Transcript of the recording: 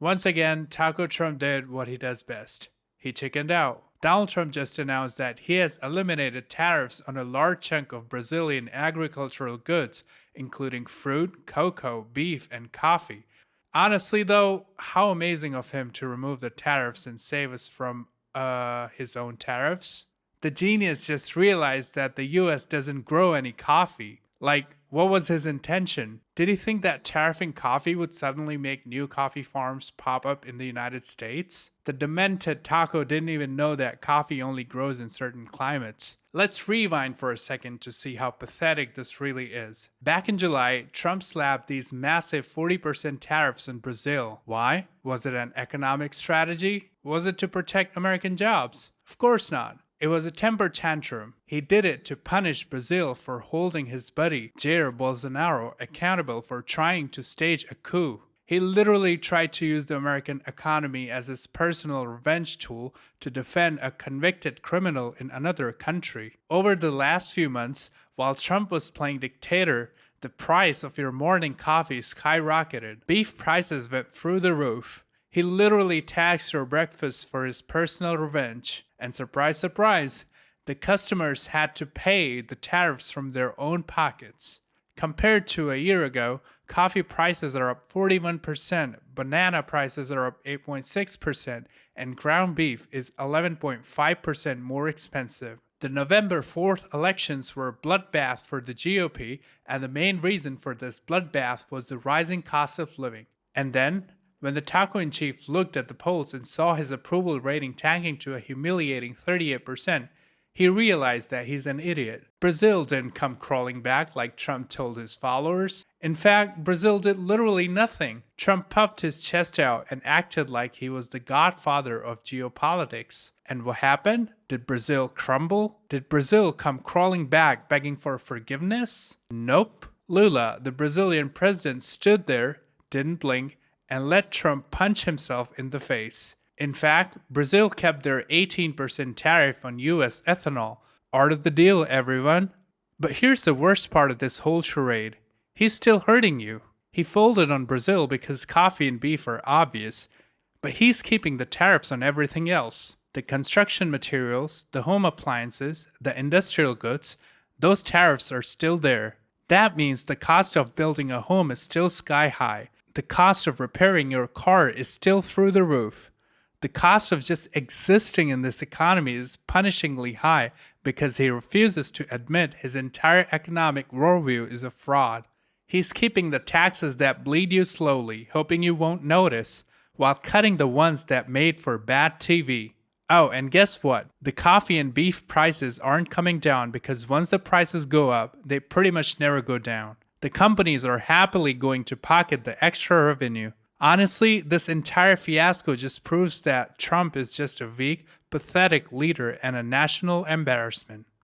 Once again, Taco Trump did what he does best. He chickened out. Donald Trump just announced that he has eliminated tariffs on a large chunk of Brazilian agricultural goods, including fruit, cocoa, beef, and coffee. Honestly, though, how amazing of him to remove the tariffs and save us from his own tariffs. The genius just realized that the US doesn't grow any coffee. Like, what was his intention? Did he think that tariffing coffee would suddenly make new coffee farms pop up in the United States? The demented taco didn't even know that coffee only grows in certain climates. Let's rewind for a second to see how pathetic this really is. Back in July, Trump slapped these massive 40% tariffs on Brazil. Why? Was it an economic strategy? Was it to protect American jobs? Of course not. It was a temper tantrum. He did it to punish Brazil for holding his buddy, Jair Bolsonaro, accountable for trying to stage a coup. He literally tried to use the American economy as his personal revenge tool to defend a convicted criminal in another country. Over the last few months, while Trump was playing dictator, the price of your morning coffee skyrocketed. Beef prices went through the roof. He literally taxed your breakfast for his personal revenge. And surprise, surprise, the customers had to pay the tariffs from their own pockets. Compared to a year ago, coffee prices are up 41%, banana prices are up 8.6%, and ground beef is 11.5% more expensive. The November 4th elections were a bloodbath for the GOP, and the main reason for this bloodbath was the rising cost of living. And then, when the taco in chief looked at the polls and saw his approval rating tanking to a humiliating 38%, he realized that he's an idiot. Brazil didn't come crawling back like Trump told his followers. In fact, Brazil did literally nothing. Trump puffed his chest out and acted like he was the godfather of geopolitics. And what happened? Did Brazil crumble? Did Brazil come crawling back begging for forgiveness? Nope. Lula, the Brazilian president, stood there, didn't blink, and let Trump punch himself in the face. In fact, Brazil kept their 18% tariff on US ethanol. Part of the deal, everyone. But here's the worst part of this whole charade. He's still hurting you. He folded on Brazil because coffee and beef are obvious, but he's keeping the tariffs on everything else. The construction materials, the home appliances, the industrial goods, those tariffs are still there. That means the cost of building a home is still sky high. The cost of repairing your car is still through the roof. The cost of just existing in this economy is punishingly high because he refuses to admit his entire economic worldview is a fraud. He's keeping the taxes that bleed you slowly, hoping you won't notice, while cutting the ones that made for bad TV. Oh, and guess what? The coffee and beef prices aren't coming down because once the prices go up, they pretty much never go down. The companies are happily going to pocket the extra revenue. Honestly, this entire fiasco just proves that Trump is just a weak, pathetic leader and a national embarrassment.